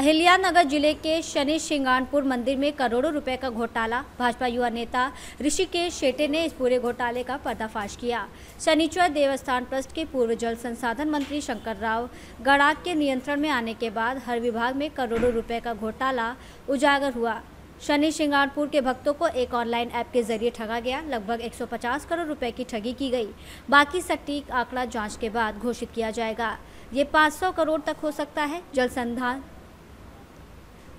अहिल्यानगर जिले के शनि शिंगारपुर मंदिर में करोड़ों रुपए का घोटाला। भाजपा युवा नेता ऋषिकेश शेट्टी ने इस पूरे घोटाले का पर्दाफाश किया। शनिचर देवस्थान ट्रस्ट के पूर्व जल संसाधन मंत्री शंकर राव गड़ाख के नियंत्रण में आने के बाद हर विभाग में करोड़ों रुपए का घोटाला उजागर हुआ। शनि शिंगारपुर के भक्तों को एक ऑनलाइन ऐप के जरिए ठगा गया। लगभग 150 करोड़ रुपए की ठगी की गई। बाकी सटीक आंकड़ा जांच के बाद घोषित किया जाएगा। ये 500 करोड़ तक हो सकता है।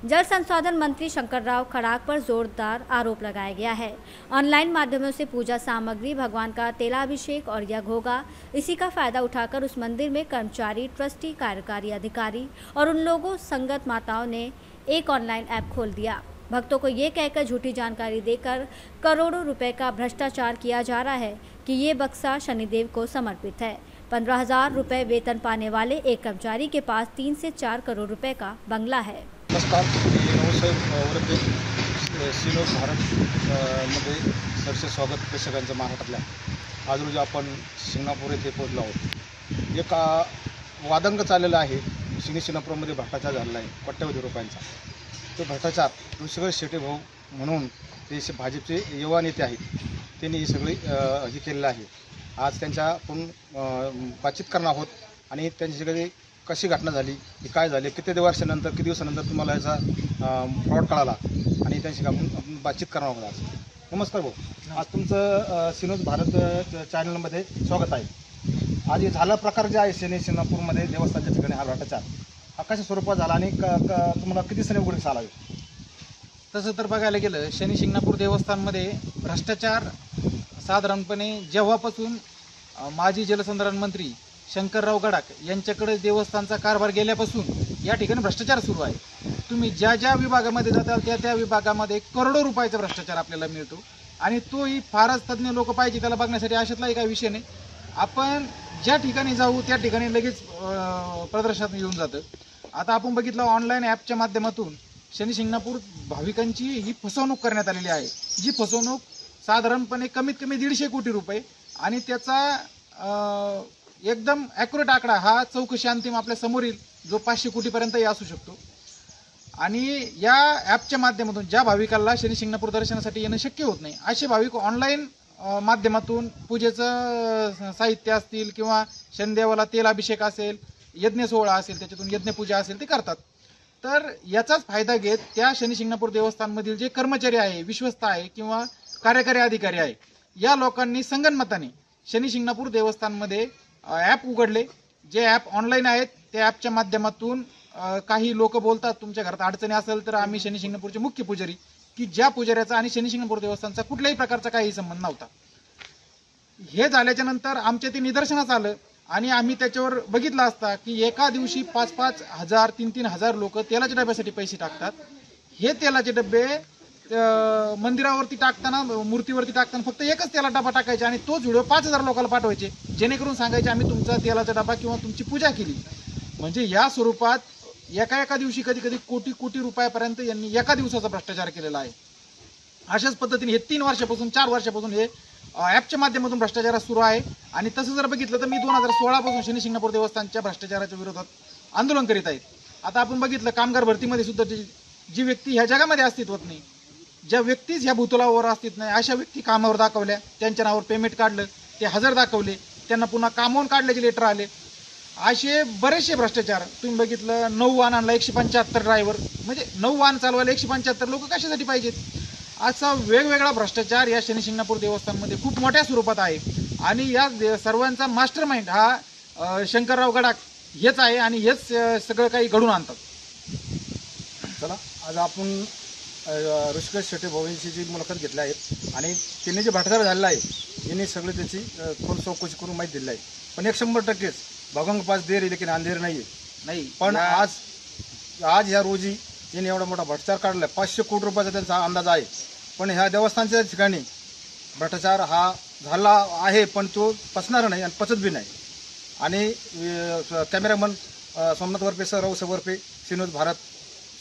जल संसाधन मंत्री शंकर राव गड़ाख पर जोरदार आरोप लगाया गया है। ऑनलाइन माध्यमों से पूजा सामग्री, भगवान का तेलाभिषेक और यज्ञ होगा। इसी का फायदा उठाकर उस मंदिर में कर्मचारी, ट्रस्टी, कार्यकारी अधिकारी और उन लोगों संगत माताओं ने एक ऑनलाइन ऐप खोल दिया। भक्तों को ये कहकर झूठी जानकारी देकर करोड़ों रुपए का भ्रष्टाचार किया जा रहा है कि ये बक्सा शनिदेव को समर्पित है। 15,000 रुपए वेतन पाने वाले एक कर्मचारी के पास 3 से 4 करोड़ रुपए का बंगला है। नमस्कार, मी नवसाहेब वरपे सिनोद भारत मध्ये सरसे स्वागत प्रेक्षकांचं महाराष्ट्रातल्या। आज रोजी आपण शिंगणापूर येथे पोहोचलो आहोत। एक वादंग चाललेला आहे। शिंगणापूरमध्ये भ्रष्टाचार झालेला आहे कोट्यवधी रुपयांचा। तो भ्रष्टाचार ऋषिकेश शेट्टी भाऊ म्हणून ते भाजपचे युवा नेते आहेत, त्यांनी ही सगळी हे केलेलं आहे। आज त्यांच्याकडून बातचीत करणार आहोत आणि त्यांच्याकडे कशी घटना झाली, ही काय झाले, किती वर्षानंतर किती दिवसानंतर तुम्हाला याचा फ्रॉड कळाला आणि त्यांची आपण बातचीत करणार आहोत आज। नमस्कार भाऊ, आज तुमचं सिनोद भारत चॅनलमध्ये स्वागत आहे। आज हे झाला प्रकार जे आहे शनी शिंगणापूरमध्ये देवस्थानच्या ठिकाणी हा भ्रष्टाचार हा कशा स्वरूपात झाला आणि तुम्हाला किती सनी उघडीस आला? तसं तर बघायला गेलं शनी शिंगणापूर देवस्थानमध्ये भ्रष्टाचार साधारणपणे जेव्हापासून माजी जलसंधारण मंत्री शंकरराव गडाख यांच्याकडे देवस्थानचा कारभार गेल्यापासून या ठिकाणी भ्रष्टाचार सुरू आहे। तुम्ही ज्या ज्या विभागामध्ये जाताल त्या त्या विभागामध्ये करोडो रुपयाचा भ्रष्टाचार आपल्याला मिळतो आणि तोही फारच तज्ज्ञ लोक पाहिजे त्याला बघण्यासाठी। अशातलाही काही विषय नाही, आपण ज्या ठिकाणी जाऊ त्या ठिकाणी लगेच प्रदर्शनात येऊन जातं। आता आपण बघितलं ऑनलाईन ॲपच्या माध्यमातून शनी शिंगणापूर भाविकांची ही फसवणूक करण्यात आलेली आहे। जी फसवणूक साधारणपणे कमीत कमी 150 कोटी रुपये आणि त्याचा एकदम ॲक्युरेट आकडा हा चौकशी अंतिम आपल्या समोर येईल, जो 500 कोटीपर्यंतही असू शकतो। आणि या ॲपच्या माध्यमातून ज्या भाविकांना शनी शिंगणापूर दर्शनासाठी येणं शक्य होत नाही असे भाविक ऑनलाईन माध्यमातून पूजेचं साहित्य असतील किंवा शनिदेवाला तेलाभिषेक असेल, यज्ञ सोहळा असेल, त्याच्यातून यज्ञपूजा असेल ते करतात। तर याचाच फायदा घेत त्या शनी शिंगणापूर देवस्थानमधील जे कर्मचारी आहे, विश्वस्त आहे किंवा कार्यकारी अधिकारी आहे, या लोकांनी संगनमताने शनी शिंगणापूर देवस्थानमध्ये ॲप उघडले। जे ॲप ऑनलाईन आहेत त्या ॲपच्या माध्यमातून काही लोक बोलतात तुमच्या घरात अडचणी असेल तर आम्ही शनी शिंगणापूरचे मुख्य पुजारी, की ज्या पुजाऱ्याचा आणि शनी शिंगणापूर देवस्थानचा कुठल्याही प्रकारचा काही संबंध नव्हता। हे झाल्याच्या नंतर आमच्या ते निदर्शनास आलं आणि आम्ही त्याच्यावर बघितलं असता की एका दिवशी 5-5 हजार 3-3 हजार लोक तेलाच्या डब्यासाठी पैसे टाकतात। हे तेलाचे डबे मंदिरावरती टाकताना, मूर्तीवरती टाकताना फक्त एकच तेला डबा टाकायचे आणि तोच व्हिडिओ 5,000 लोकांना पाठवायचे, जेणेकरून सांगायचे आम्ही तुमचा तेलाचा डबा किंवा तुमची पूजा केली। म्हणजे या स्वरूपात एका दिवशी कधी कोटी रुपयापर्यंत यांनी एका दिवसाचा भ्रष्टाचार केलेला आहे। अशाच पद्धतीने हे 3 वर्षापासून 4 वर्षापासून हे ॲपच्या माध्यमातून भ्रष्टाचार सुरू आहे। आणि तसं जर बघितलं तर मी 2016 पासून शनी शिंगणापूर देवस्थानच्या भ्रष्टाचाराच्या विरोधात आंदोलन करीत आहे। आता आपण बघितलं कामगार भरतीमध्ये सुद्धा जी व्यक्ती ह्या जगामध्ये अस्तित्वात नाही, ज्या व्यक्तीच ह्या भूतलावर अस्तित्व नाही अशा व्यक्ती कामावर दाखवल्या, त्यांच्या नावावर पेमेंट काढलं, ते हजर दाखवले, त्यांना पुन्हा कामावून काढल्याचे लेटर आले। असे बरेचसे भ्रष्टाचार तुम्ही बघितलं। 9 वाहनांना 175 ड्रायव्हर, म्हणजे 9 वाहन चालवायला 175 लोक कशासाठी पाहिजेत? असा वेगवेगळा भ्रष्टाचार या शनी शिंगणापूर देवस्थानमध्ये खूप मोठ्या स्वरूपात आहे आणि या सर्वांचा मास्टर माइंड हा शंकरराव गडाख हेच आहे आणि हेच सगळं काही घडून आणतात। चला, आज आपण ऋषिकेश शेट्टी भाऊंची जी मुलाखत घेतली आहे आणि त्यांनी जे भ्रष्टाचार झालेला आहे यांनी सगळे त्याची खोल चौकशी करून माहिती दिली आहे। पण 100% भगवान के पास देर है लेकिन अंधेर नाही। पण आज ह्या रोजी यांनी एवढा मोठा भ्रष्टाचार काढला, 500 कोटी रुपयाचा त्यांचा अंदाज आहे। पण ह्या देवस्थानच्या ठिकाणी भ्रष्टाचार हा झाला आहे, पण तो पचणार नाही आणि पचत बी नाही। आणि कॅमेरामन सोमनाथ वरपे सर, राव वरपे, सिनोद भारत,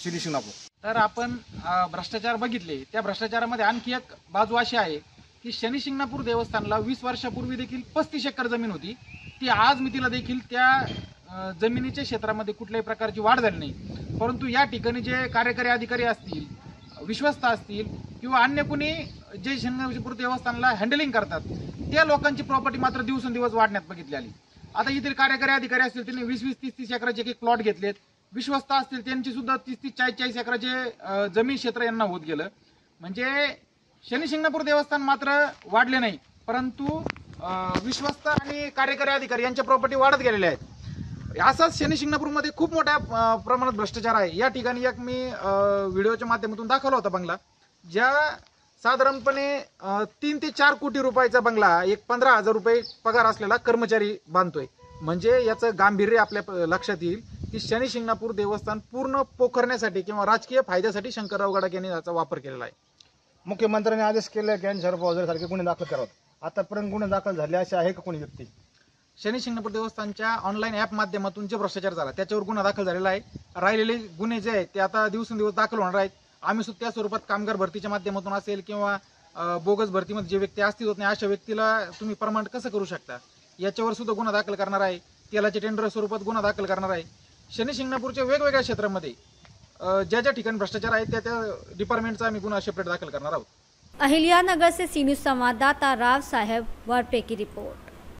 शनी शिंगणापूर। तर आपण भ्रष्टाचार बघितले, त्या भ्रष्टाचारामध्ये आणखी एक बाजू अशी आहे की शनी शिंगणापूर देवस्थानला 20 वर्षापूर्वी देखील 35 एकर जमीन होती। ती आज मितीला देखील त्या जमिनीच्या क्षेत्रामध्ये कुठल्याही प्रकारची वाढ झाली नाही। परंतु या ठिकाणी जे कार्यकारी अधिकारी असतील, विश्वस्त असतील किंवा अन्य कुणी जे शिंगणापूर देवस्थानला हँडलिंग करतात त्या लोकांची प्रॉपर्टी मात्र दिवसेंदिवस वाढण्यात बघितली आली. आता येथील कार्यकारी अधिकारी असतील त्यांनी 20-20, 30-30 एकराचे एक प्लॉट घेतलेत. विश्वस्त असतील त्यांची सुद्धा 30-30, 40-40 एकराचे जमीन क्षेत्र यांना होत गेलं. म्हणजे शनी शिंगणापूर देवस्थान मात्र वाढले नाही, परंतु विश्वस्त आणि कार्यकारी अधिकारी यांच्या प्रॉपर्टी वाढत गेलेल्या आहेत. असाच शनी शिंगणापूरमध्ये खूप मोठ्या प्रमाणात भ्रष्टाचार आहे. या ठिकाणी एक मी व्हिडिओच्या माध्यमातून दाखवला होता बंगला, ज्या साधारणपणे 3 ते 4 कोटी रुपयाचा बंगला एक 15,000 रुपये पगार असलेला कर्मचारी बांधतोय. म्हणजे याचं गांभीर्य आपल्या लक्षात येईल की शनी शिंगणापूर देवस्थान पूर्ण पोखरण्यासाठी किंवा राजकीय फायद्यासाठी शंकरराव गडाख यांनी याचा वापर केलेला आहे. मुख्यमंत्र्यांनी आदेश केले की यांच्यावर फौजदारीसारखे गुन्हे दाखल करावेत. आतापर्यंत गुन्हे दाखल झाले असे आहे का कोणी व्यक्ती? शनी शिंगणापूर देवस्थानच्या ऑनलाईन ॲप माध्यमातून जे भ्रष्टाचार झाला त्याच्यावर गुन्हा दाखल झालेला आहे. राहिलेले गुन्हे जे आहेत ते आता दिवसेंदिवस दाखल होणार आहेत. आम्ही सुद्धा त्या स्वरूपात कामगार भरतीच्या माध्यमातून असेल किंवा बोगस भरतीमध्ये जे व्यक्ती अस्तित्व होत नाही अशा व्यक्तीला तुम्ही परमनंट कसं करू शकता याच्यावर सुद्धा गुन्हा दाखल करणार आहे. तेलाच्या टेंडर स्वरूपात गुन्हा दाखल करणार आहे. शनी शिंगणापूरच्या वेगवेगळ्या क्षेत्रामध्ये ज्या ज्या ठिकाणी भ्रष्टाचार आहे त्या डिपार्टमेंटचा आम्ही गुन्हा सेपरेट दाखल करणार आहोत. अहिल्यानगर से सी न्यूज़ संवाददाता राव साहेब वारपे की रिपोर्ट।